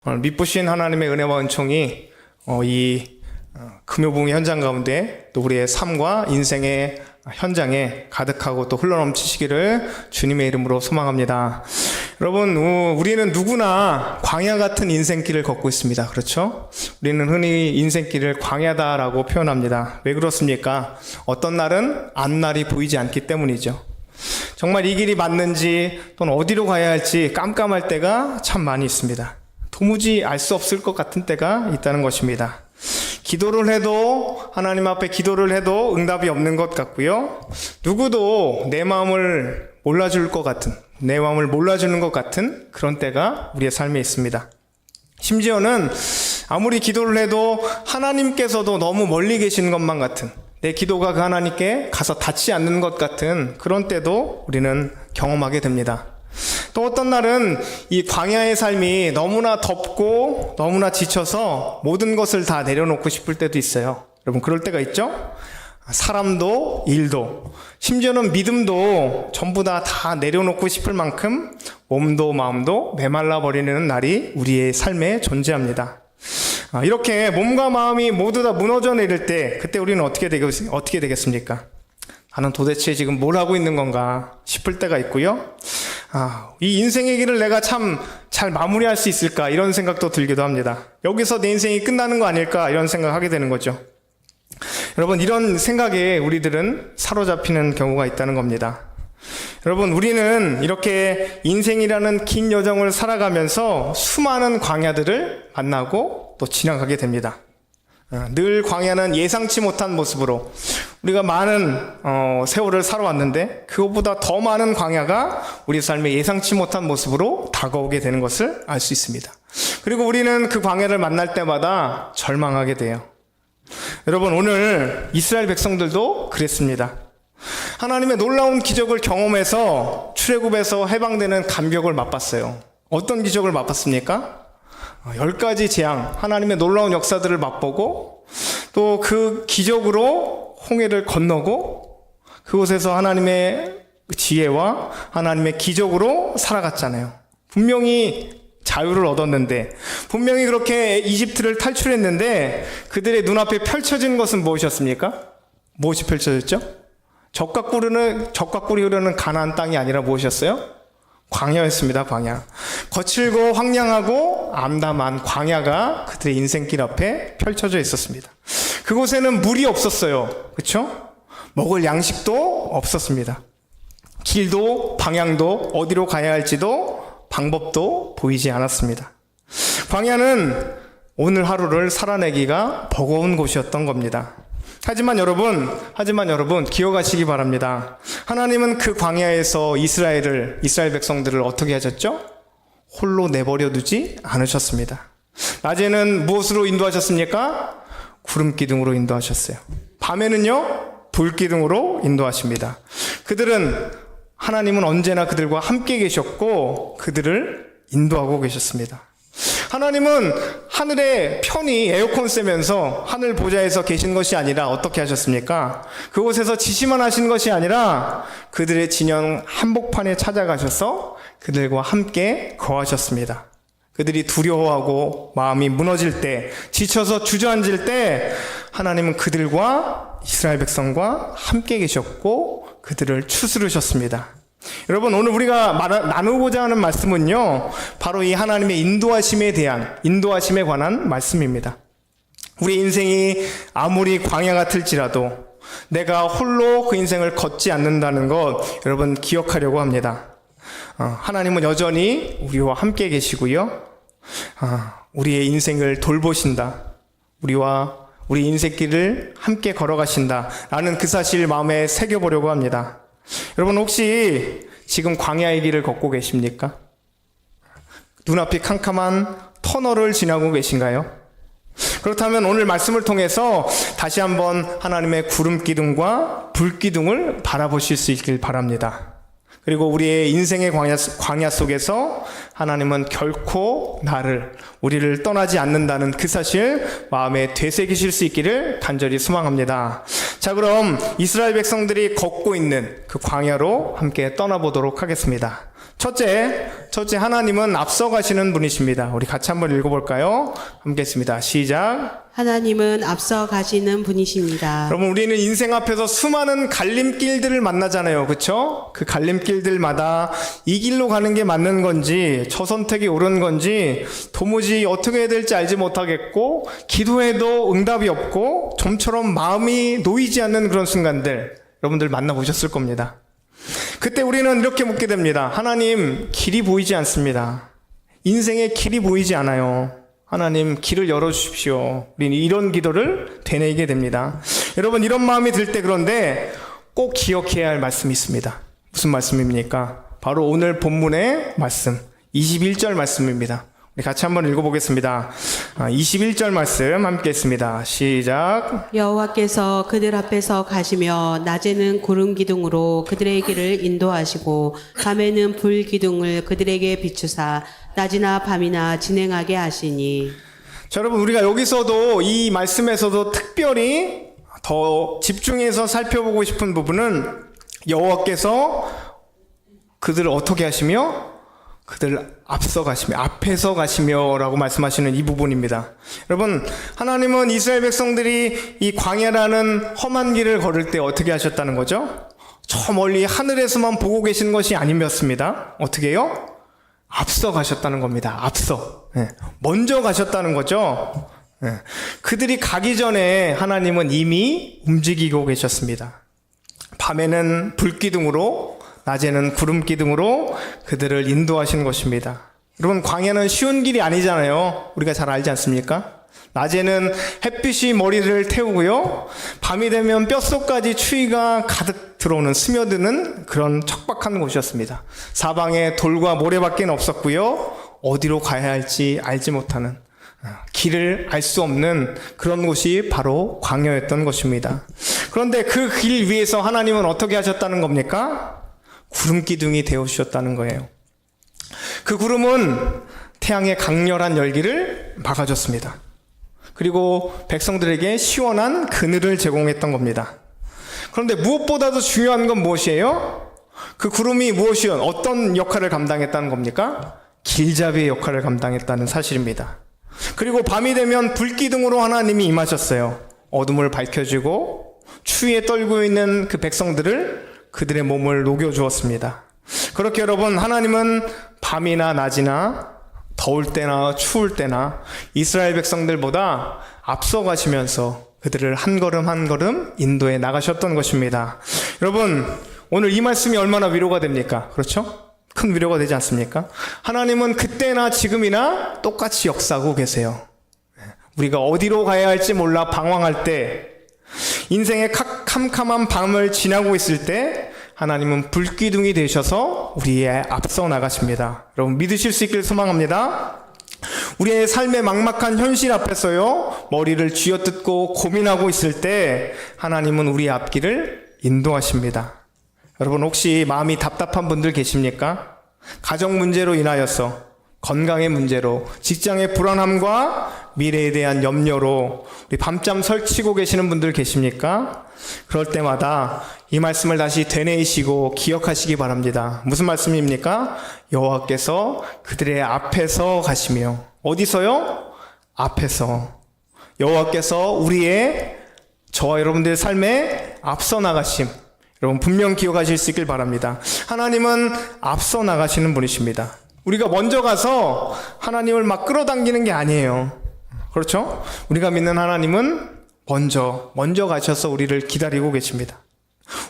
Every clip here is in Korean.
오늘 믿부신 하나님의 은혜와 은총이 금요봉의 현장 가운데 또 우리의 삶과 인생의 현장에 가득하고 또 흘러넘치시기를 주님의 이름으로 소망합니다. 여러분, 우리는 누구나 광야 같은 인생길을 걷고 있습니다. 그렇죠? 우리는 흔히 인생길을 광야다라고 표현합니다. 왜 그렇습니까? 어떤 날은 앞날이 보이지 않기 때문이죠. 정말 이 길이 맞는지 또는 어디로 가야 할지 깜깜할 때가 참 많이 있습니다. 도무지 알 수 없을 것 같은 때가 있다는 것입니다. 기도를 해도, 하나님 앞에 기도를 해도 응답이 없는 것 같고요. 누구도 내 마음을 몰라줄 것 같은, 내 마음을 몰라주는 것 같은 그런 때가 우리의 삶에 있습니다. 심지어는 아무리 기도를 해도 하나님께서도 너무 멀리 계시는 것만 같은, 내 기도가 그 하나님께 가서 닿지 않는 것 같은 그런 때도 우리는 경험하게 됩니다. 또 어떤 날은 이 광야의 삶이 너무나 덥고 너무나 지쳐서 모든 것을 다 내려놓고 싶을 때도 있어요. 여러분, 그럴 때가 있죠? 사람도 일도 심지어는 믿음도 전부 다 내려놓고 싶을 만큼 몸도 마음도 메말라 버리는 날이 우리의 삶에 존재합니다. 이렇게 몸과 마음이 모두 다 무너져 내릴 때, 그때 우리는 어떻게 되겠습니까? 나는 도대체 지금 뭘 하고 있는 건가 싶을 때가 있고요. 이 인생의 길을 내가 참 잘 마무리할 수 있을까, 이런 생각도 들기도 합니다. 여기서 내 인생이 끝나는 거 아닐까, 이런 생각하게 되는 거죠. 여러분, 이런 생각에 우리들은 사로잡히는 경우가 있다는 겁니다. 여러분, 우리는 이렇게 인생이라는 긴 여정을 살아가면서 수많은 광야들을 만나고 또 지나가게 됩니다. 늘 광야는 예상치 못한 모습으로 우리가 많은 세월을 살아왔는데, 그것보다 더 많은 광야가 우리 삶에 예상치 못한 모습으로 다가오게 되는 것을 알 수 있습니다. 그리고 우리는 그 광야를 만날 때마다 절망하게 돼요. 여러분, 오늘 이스라엘 백성들도 그랬습니다. 하나님의 놀라운 기적을 경험해서 출애굽에서 해방되는 감격을 맛봤어요. 어떤 기적을 맛봤습니까? 10가지 재앙, 하나님의 놀라운 역사들을 맛보고 또 그 기적으로 홍해를 건너고 그곳에서 하나님의 지혜와 하나님의 기적으로 살아갔잖아요. 분명히 자유를 얻었는데, 분명히 그렇게 이집트를 탈출했는데 그들의 눈앞에 펼쳐진 것은 무엇이었습니까? 무엇이 펼쳐졌죠? 젖과 꿀이 흐르는 가나안 땅이 아니라 무엇이었어요? 광야였습니다. 광야. 거칠고 황량하고 암담한 광야가 그들의 인생길 앞에 펼쳐져 있었습니다. 그곳에는 물이 없었어요. 그렇죠? 먹을 양식도 없었습니다. 길도 방향도 어디로 가야 할지도 방법도 보이지 않았습니다. 광야는 오늘 하루를 살아내기가 버거운 곳이었던 겁니다. 하지만 여러분 기억하시기 바랍니다. 하나님은 그 광야에서 이스라엘 백성들을 어떻게 하셨죠? 홀로 내버려 두지 않으셨습니다. 낮에는 무엇으로 인도하셨습니까? 구름 기둥으로 인도하셨어요. 밤에는요, 불 기둥으로 인도하십니다. 하나님은 언제나 그들과 함께 계셨고 그들을 인도하고 계셨습니다. 하나님은 하늘에 편히 에어컨 쐬면서 하늘 보좌에서 계신 것이 아니라 어떻게 하셨습니까? 그곳에서 지시만 하신 것이 아니라 그들의 진영 한복판에 찾아가셔서 그들과 함께 거하셨습니다. 그들이 두려워하고 마음이 무너질 때, 지쳐서 주저앉을 때 하나님은 그들과 이스라엘 백성과 함께 계셨고 그들을 추스르셨습니다. 여러분, 오늘 우리가 나누고자 하는 말씀은요, 바로 이 하나님의 인도하심에 관한 말씀입니다. 우리 인생이 아무리 광야 같을지라도 내가 홀로 그 인생을 걷지 않는다는 것, 여러분 기억하려고 합니다. 하나님은 여전히 우리와 함께 계시고요, 우리의 인생을 돌보신다, 우리 인생길을 함께 걸어가신다 라는 그 사실 마음에 새겨보려고 합니다. 여러분, 혹시 지금 광야의 길을 걷고 계십니까? 눈앞이 캄캄한 터널을 지나고 계신가요? 그렇다면 오늘 말씀을 통해서 다시 한번 하나님의 구름 기둥과 불 기둥을 바라보실 수 있길 바랍니다. 그리고 우리의 인생의 광야 속에서 하나님은 결코 우리를 떠나지 않는다는 그 사실 마음에 되새기실 수 있기를 간절히 소망합니다. 자, 그럼 이스라엘 백성들이 걷고 있는 그 광야로 함께 떠나보도록 하겠습니다. 첫째 하나님은 앞서가시는 분이십니다. 우리 같이 한번 읽어볼까요? 함께 했습니다. 시작. 하나님은 앞서 가시는 분이십니다. 여러분, 우리는 인생 앞에서 수많은 갈림길들을 만나잖아요. 그렇죠? 그 갈림길들마다 이 길로 가는 게 맞는 건지, 저 선택이 옳은 건지 도무지 어떻게 해야 될지 알지 못하겠고, 기도해도 응답이 없고 좀처럼 마음이 놓이지 않는 그런 순간들 여러분들 만나보셨을 겁니다. 그때 우리는 이렇게 묻게 됩니다. 하나님, 길이 보이지 않습니다. 인생의 길이 보이지 않아요. 하나님, 길을 열어주십시오. 우리는 이런 기도를 되뇌이게 됩니다. 여러분, 이런 마음이 들 때 그런데 꼭 기억해야 할 말씀이 있습니다. 무슨 말씀입니까? 바로 오늘 본문의 말씀, 21절 말씀입니다. 우리 같이 한번 읽어보겠습니다. 21절 말씀 함께 했습니다. 시작. 여호와께서 그들 앞에서 가시며 낮에는 구름 기둥으로 그들의 길을 인도하시고 밤에는 불 기둥을 그들에게 비추사 낮이나 밤이나 진행하게 하시니. 자, 여러분, 우리가 여기서도 이 말씀에서도 특별히 더 집중해서 살펴보고 싶은 부분은 여호와께서 그들을 어떻게 하시며 그들 앞서 가시며 앞에서 가시며 라고 말씀하시는 이 부분입니다. 여러분, 하나님은 이스라엘 백성들이 이 광야라는 험한 길을 걸을 때 어떻게 하셨다는 거죠? 저 멀리 하늘에서만 보고 계시는 것이 아니었습니다. 어떻게 해요? 앞서 가셨다는 겁니다. 앞서. 먼저 가셨다는 거죠. 그들이 가기 전에 하나님은 이미 움직이고 계셨습니다. 밤에는 불기둥으로, 낮에는 구름기둥으로 그들을 인도하시는 것입니다. 여러분, 광야는 쉬운 길이 아니잖아요. 우리가 잘 알지 않습니까? 낮에는 햇빛이 머리를 태우고요, 밤이 되면 뼛속까지 추위가 가득 들어오는, 스며드는 그런 척박한 곳이었습니다. 사방에 돌과 모래밖에 없었고요, 어디로 가야 할지 알지 못하는, 길을 알 수 없는 그런 곳이 바로 광야였던 것입니다. 그런데 그 길 위에서 하나님은 어떻게 하셨다는 겁니까? 구름 기둥이 되어 주셨다는 거예요. 그 구름은 태양의 강렬한 열기를 막아줬습니다. 그리고 백성들에게 시원한 그늘을 제공했던 겁니다. 그런데 무엇보다도 중요한 건 무엇이에요? 그 구름이 어떤 역할을 감당했다는 겁니까? 길잡이의 역할을 감당했다는 사실입니다. 그리고 밤이 되면 불기둥으로 하나님이 임하셨어요. 어둠을 밝혀주고 추위에 떨고 있는 그 백성들을, 그들의 몸을 녹여주었습니다. 그렇게 여러분, 하나님은 밤이나 낮이나 더울 때나 추울 때나 이스라엘 백성들보다 앞서가시면서 그들을 한 걸음 한 걸음 인도해 나가셨던 것입니다. 여러분, 오늘 이 말씀이 얼마나 위로가 됩니까? 그렇죠? 큰 위로가 되지 않습니까? 하나님은 그때나 지금이나 똑같이 역사하고 계세요. 우리가 어디로 가야 할지 몰라 방황할 때, 인생의 캄캄한 밤을 지나고 있을 때 하나님은 불기둥이 되셔서 우리의 앞서 나가십니다. 여러분, 믿으실 수 있길 소망합니다. 우리의 삶의 막막한 현실 앞에서요, 머리를 쥐어뜯고 고민하고 있을 때 하나님은 우리의 앞길을 인도하십니다. 여러분, 혹시 마음이 답답한 분들 계십니까? 가정 문제로 인하여서, 건강의 문제로, 직장의 불안함과 미래에 대한 염려로 우리 밤잠 설치고 계시는 분들 계십니까? 그럴 때마다 이 말씀을 다시 되뇌이시고 기억하시기 바랍니다. 무슨 말씀입니까? 여호와께서 그들의 앞에서 가시며, 어디서요? 앞에서. 여호와께서 저와 여러분들의 삶에 앞서 나가심, 여러분 분명 기억하실 수 있길 바랍니다. 하나님은 앞서 나가시는 분이십니다. 우리가 먼저 가서 하나님을 막 끌어당기는 게 아니에요. 그렇죠? 우리가 믿는 하나님은 먼저 가셔서 우리를 기다리고 계십니다.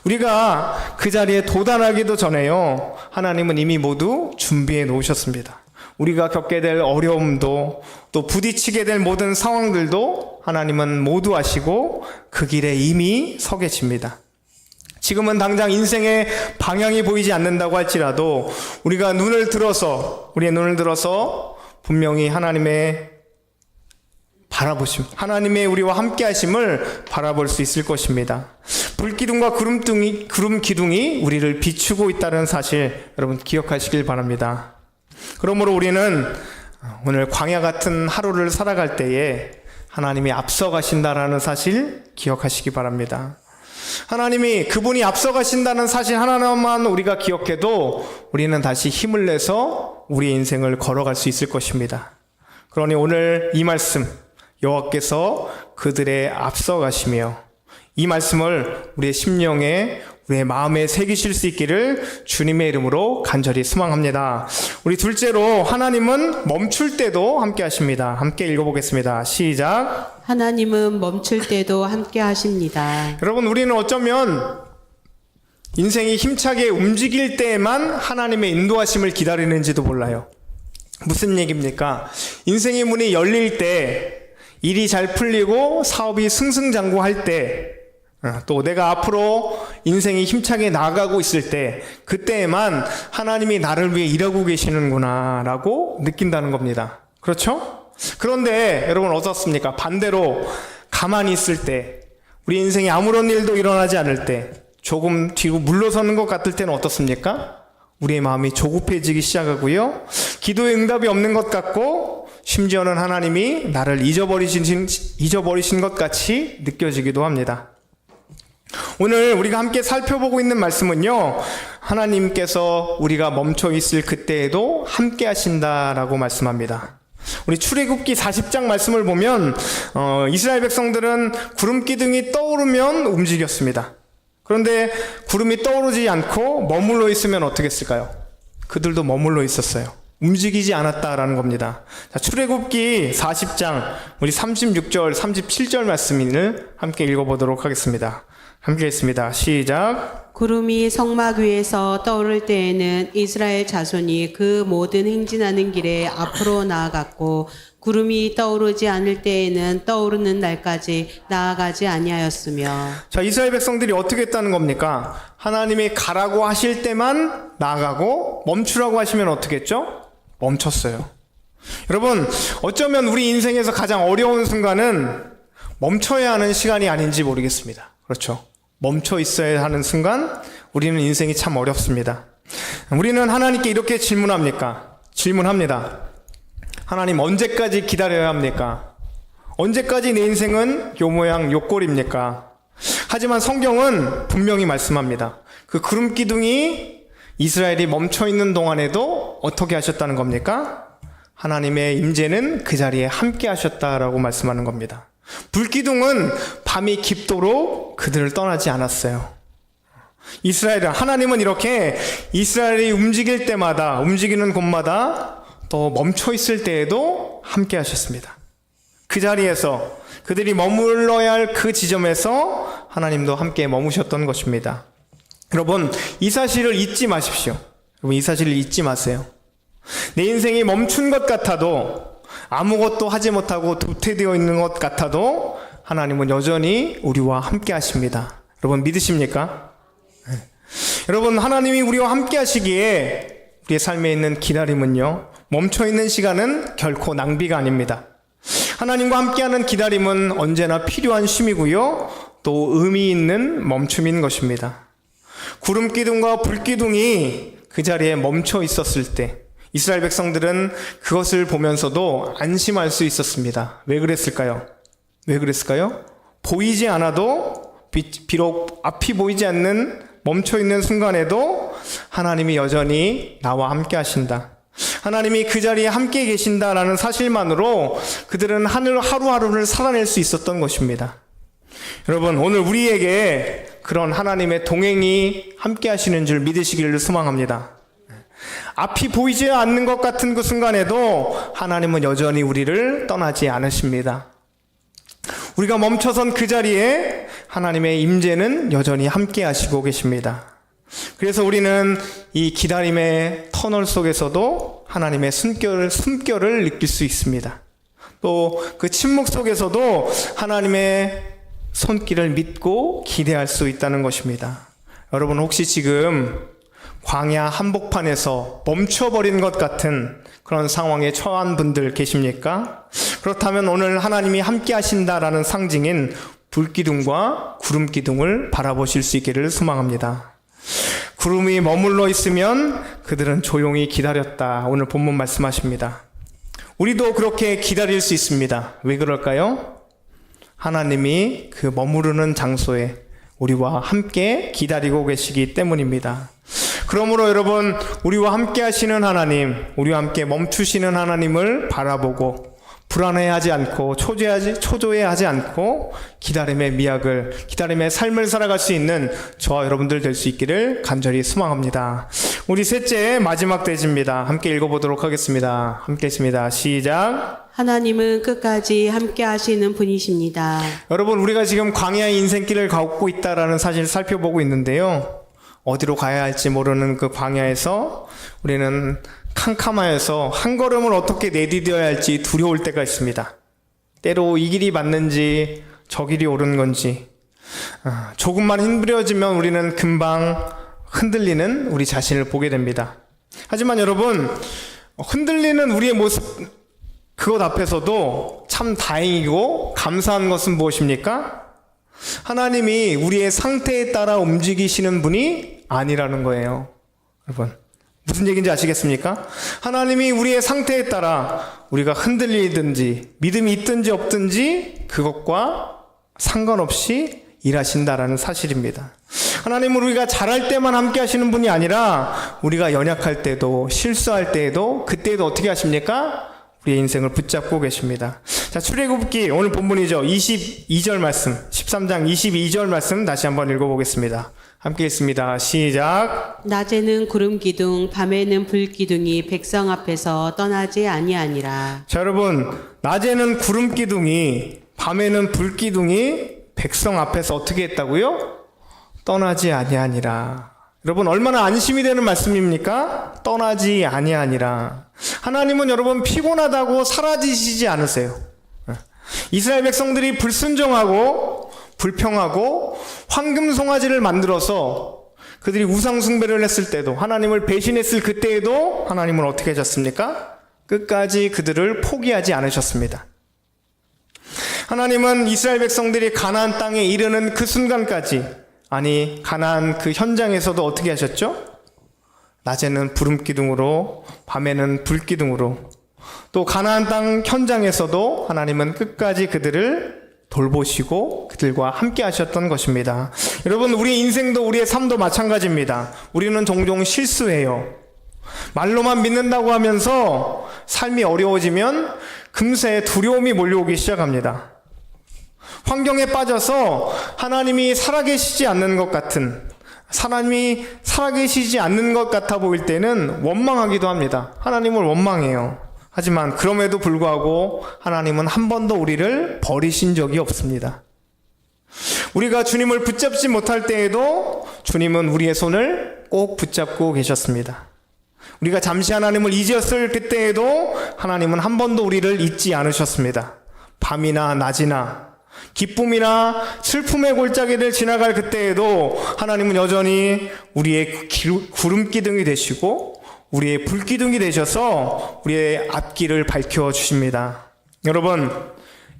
우리가 그 자리에 도달하기도 전에요, 하나님은 이미 모두 준비해 놓으셨습니다. 우리가 겪게 될 어려움도, 또 부딪히게 될 모든 상황들도 하나님은 모두 아시고 그 길에 이미 서 계십니다. 지금은 당장 인생의 방향이 보이지 않는다고 할지라도 우리의 눈을 들어서 분명히 하나님의 하나님의 우리와 함께 하심을 바라볼 수 있을 것입니다. 불기둥과 구름 기둥이 우리를 비추고 있다는 사실, 여러분 기억하시길 바랍니다. 그러므로 우리는 오늘 광야 같은 하루를 살아갈 때에 하나님이 앞서 가신다라는 사실 기억하시기 바랍니다. 하나님이 그분이 앞서가신다는 사실 하나만 우리가 기억해도 우리는 다시 힘을 내서 우리의 인생을 걸어갈 수 있을 것입니다. 그러니 오늘 이 말씀, 여호와께서 그들의 앞서가시며, 이 말씀을 우리의 심령에, 우리의 마음에 새기실 수 있기를 주님의 이름으로 간절히 소망합니다. 우리 둘째로, 하나님은 멈출 때도 함께 하십니다. 함께 읽어보겠습니다. 시작. 하나님은 멈출 때도 함께 하십니다. 여러분, 우리는 어쩌면 인생이 힘차게 움직일 때에만 하나님의 인도하심을 기다리는지도 몰라요. 무슨 얘기입니까? 인생의 문이 열릴 때, 일이 잘 풀리고 사업이 승승장구할 때, 또 내가 앞으로 인생이 힘차게 나아가고 있을 때, 그때에만 하나님이 나를 위해 일하고 계시는구나 라고 느낀다는 겁니다. 그렇죠? 그런데 여러분 어떻습니까? 반대로 가만히 있을 때, 우리 인생에 아무런 일도 일어나지 않을 때, 조금 뒤로 물러서는 것 같을 때는 어떻습니까? 우리의 마음이 조급해지기 시작하고요, 기도의 응답이 없는 것 같고, 심지어는 하나님이 나를 잊어버리신 것 같이 느껴지기도 합니다. 오늘 우리가 함께 살펴보고 있는 말씀은요, 하나님께서 우리가 멈춰 있을 그때에도 함께 하신다라고 말씀합니다. 우리 출애굽기 40장 말씀을 보면 이스라엘 백성들은 구름 기둥이 떠오르면 움직였습니다. 그런데 구름이 떠오르지 않고 머물러 있으면 어떻게 했을까요? 그들도 머물러 있었어요. 움직이지 않았다라는 겁니다. 자, 출애굽기 40장 우리 36절 37절 말씀을 함께 읽어보도록 하겠습니다. 함께 읽습니다. 시작. 구름이 성막 위에서 떠오를 때에는 이스라엘 자손이 그 모든 행진하는 길에 앞으로 나아갔고, 구름이 떠오르지 않을 때에는 떠오르는 날까지 나아가지 아니하였으며. 자, 이스라엘 백성들이 어떻게 했다는 겁니까? 하나님이 가라고 하실 때만 나아가고, 멈추라고 하시면 어떻게 했죠? 멈췄어요. 여러분, 어쩌면 우리 인생에서 가장 어려운 순간은 멈춰야 하는 시간이 아닌지 모르겠습니다. 그렇죠? 멈춰 있어야 하는 순간, 우리는 인생이 참 어렵습니다. 우리는 하나님께 이렇게 질문합니다. 하나님, 언제까지 기다려야 합니까? 언제까지 내 인생은 요 모양 요 꼴입니까? 하지만 성경은 분명히 말씀합니다. 그 구름 기둥이 이스라엘이 멈춰 있는 동안에도 어떻게 하셨다는 겁니까? 하나님의 임재는 그 자리에 함께 하셨다라고 말씀하는 겁니다. 불기둥은 밤이 깊도록 그들을 떠나지 않았어요. 하나님은 이렇게 이스라엘이 움직이는 곳마다 또 멈춰 있을 때에도 함께 하셨습니다. 그 자리에서, 그들이 머물러야 할 그 지점에서 하나님도 함께 머무셨던 것입니다. 여러분, 이 사실을 잊지 마십시오. 여러분, 이 사실을 잊지 마세요. 내 인생이 멈춘 것 같아도, 아무것도 하지 못하고 도태되어 있는 것 같아도 하나님은 여전히 우리와 함께 하십니다. 여러분, 믿으십니까? 네. 여러분, 하나님이 우리와 함께 하시기에 우리의 삶에 있는 기다림은요, 멈춰있는 시간은 결코 낭비가 아닙니다. 하나님과 함께하는 기다림은 언제나 필요한 쉼이고요, 또 의미 있는 멈춤인 것입니다. 구름기둥과 불기둥이 그 자리에 멈춰 있었을 때 이스라엘 백성들은 그것을 보면서도 안심할 수 있었습니다. 왜 그랬을까요? 보이지 않아도, 비록 앞이 보이지 않는 멈춰있는 순간에도 하나님이 여전히 나와 함께 하신다, 하나님이 그 자리에 함께 계신다라는 사실만으로 그들은 하루하루를 살아낼 수 있었던 것입니다. 여러분, 오늘 우리에게 그런 하나님의 동행이 함께 하시는 줄 믿으시기를 소망합니다. 앞이 보이지 않는 것 같은 그 순간에도 하나님은 여전히 우리를 떠나지 않으십니다. 우리가 멈춰선 그 자리에 하나님의 임재는 여전히 함께 하시고 계십니다. 그래서 우리는 이 기다림의 터널 속에서도 하나님의 숨결을 느낄 수 있습니다. 또 그 침묵 속에서도 하나님의 손길을 믿고 기대할 수 있다는 것입니다. 여러분, 혹시 지금 광야 한복판에서 멈춰버린 것 같은 그런 상황에 처한 분들 계십니까? 그렇다면 오늘 하나님이 함께 하신다라는 상징인 불기둥과 구름기둥을 바라보실 수 있기를 소망합니다. 구름이 머물러 있으면 그들은 조용히 기다렸다. 오늘 본문 말씀하십니다. 우리도 그렇게 기다릴 수 있습니다. 왜 그럴까요? 하나님이 그 머무르는 장소에 우리와 함께 기다리고 계시기 때문입니다. 그러므로 여러분, 우리와 함께 하시는 하나님, 우리와 함께 멈추시는 하나님을 바라보고 불안해하지 않고 초조해하지 않고 기다림의 미학을, 기다림의 삶을 살아갈 수 있는 저와 여러분들 될 수 있기를 간절히 소망합니다. 우리 셋째 마지막 대지입니다. 함께 읽어보도록 하겠습니다. 함께 했습니다. 시작. 하나님은 끝까지 함께 하시는 분이십니다. 여러분, 우리가 지금 광야의 인생길을 걷고 있다라는 사실을 살펴보고 있는데요. 어디로 가야 할지 모르는 그 광야에서 우리는 캄캄하여서 한 걸음을 어떻게 내디뎌야 할지 두려울 때가 있습니다. 때로 이 길이 맞는지 저 길이 옳은 건지 조금만 힘들어지면 우리는 금방 흔들리는 우리 자신을 보게 됩니다. 하지만 여러분, 흔들리는 우리의 모습, 그것 앞에서도 참 다행이고 감사한 것은 무엇입니까? 하나님이 우리의 상태에 따라 움직이시는 분이 아니라는 거예요. 여러분, 무슨 얘기인지 아시겠습니까? 하나님이 우리의 상태에 따라 우리가 흔들리든지 믿음이 있든지 없든지 그것과 상관없이 일하신다라는 사실입니다. 하나님은 우리가 잘할 때만 함께 하시는 분이 아니라 우리가 연약할 때도 실수할 때에도 그때에도 어떻게 하십니까? 우리의 인생을 붙잡고 계십니다. 자, 출애굽기 오늘 본문이죠. 22절 말씀, 13장 22절 말씀 다시 한번 읽어보겠습니다. 함께 읽습니다. 시작. 낮에는 구름 기둥, 밤에는 불 기둥이 백성 앞에서 떠나지 아니하니라. 자, 여러분, 낮에는 구름 기둥이, 밤에는 불 기둥이 백성 앞에서 어떻게 했다고요? 떠나지 아니하니라. 여러분, 얼마나 안심이 되는 말씀입니까? 떠나지 아니하니라. 하나님은 여러분 피곤하다고 사라지시지 않으세요. 이스라엘 백성들이 불순종하고 불평하고 황금 송아지를 만들어서 그들이 우상 숭배를 했을 때도, 하나님을 배신했을 그때에도 하나님은 어떻게 하셨습니까? 끝까지 그들을 포기하지 않으셨습니다. 하나님은 이스라엘 백성들이 가나안 땅에 이르는 그 순간까지, 아니 가나안 그 현장에서도 어떻게 하셨죠? 낮에는 구름 기둥으로, 밤에는 불 기둥으로, 또 가나안 땅 현장에서도 하나님은 끝까지 그들을 돌보시고 그들과 함께 하셨던 것입니다. 여러분, 우리의 인생도 우리의 삶도 마찬가지입니다. 우리는 종종 실수해요. 말로만 믿는다고 하면서 삶이 어려워지면 금세 두려움이 몰려오기 시작합니다. 환경에 빠져서 하나님이 살아계시지 않는 것 같은, 하나님이 살아계시지 않는 것 같아 보일 때는 원망하기도 합니다. 하나님을 원망해요. 하지만 그럼에도 불구하고 하나님은 한 번도 우리를 버리신 적이 없습니다. 우리가 주님을 붙잡지 못할 때에도 주님은 우리의 손을 꼭 붙잡고 계셨습니다. 우리가 잠시 하나님을 잊었을 그때에도 하나님은 한 번도 우리를 잊지 않으셨습니다. 밤이나 낮이나 기쁨이나 슬픔의 골짜기를 지나갈 그때에도 하나님은 여전히 우리의 구름 기둥이 되시고 우리의 불 기둥이 되셔서 우리의 앞길을 밝혀주십니다. 여러분,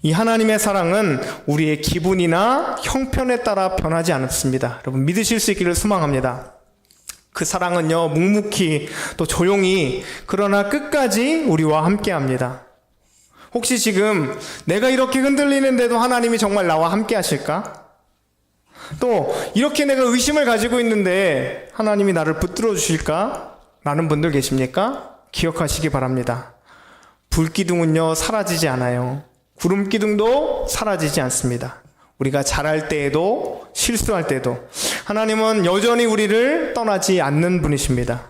이 하나님의 사랑은 우리의 기분이나 형편에 따라 변하지 않습니다. 여러분, 믿으실 수 있기를 소망합니다. 그 사랑은요, 묵묵히 또 조용히, 그러나 끝까지 우리와 함께 합니다. 혹시 지금 내가 이렇게 흔들리는데도 하나님이 정말 나와 함께 하실까? 또 이렇게 내가 의심을 가지고 있는데 하나님이 나를 붙들어 주실까? 라는 분들 계십니까? 기억하시기 바랍니다. 불기둥은요, 사라지지 않아요. 구름 기둥도 사라지지 않습니다. 우리가 잘할 때에도 실수할 때도 하나님은 여전히 우리를 떠나지 않는 분이십니다.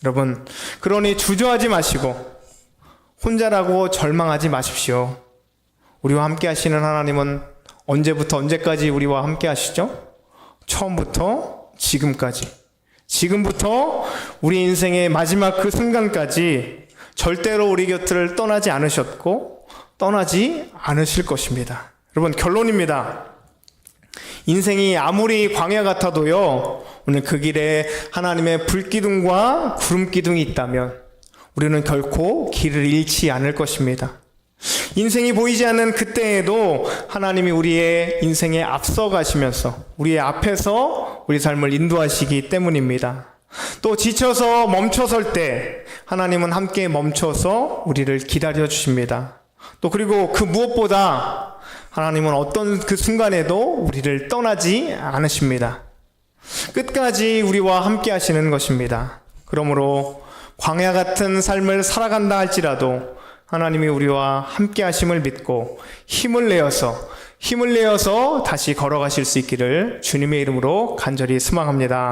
여러분, 그러니 주저하지 마시고 혼자라고 절망하지 마십시오. 우리와 함께 하시는 하나님은 언제부터 언제까지 우리와 함께 하시죠? 처음부터 지금까지, 지금부터 우리 인생의 마지막 그 순간까지 절대로 우리 곁을 떠나지 않으셨고 떠나지 않으실 것입니다. 여러분, 결론입니다. 인생이 아무리 광야 같아도요, 오늘 그 길에 하나님의 불기둥과 구름기둥이 있다면 우리는 결코 길을 잃지 않을 것입니다. 인생이 보이지 않는 그때에도 하나님이 우리의 인생에 앞서 가시면서 우리의 앞에서 우리 삶을 인도하시기 때문입니다. 또 지쳐서 멈춰설 때 하나님은 함께 멈춰서 우리를 기다려 주십니다. 또 그리고 그 무엇보다 하나님은 어떤 그 순간에도 우리를 떠나지 않으십니다. 끝까지 우리와 함께 하시는 것입니다. 그러므로 광야 같은 삶을 살아간다 할지라도 하나님이 우리와 함께 하심을 믿고 힘을 내어서 다시 걸어가실 수 있기를 주님의 이름으로 간절히 소망합니다.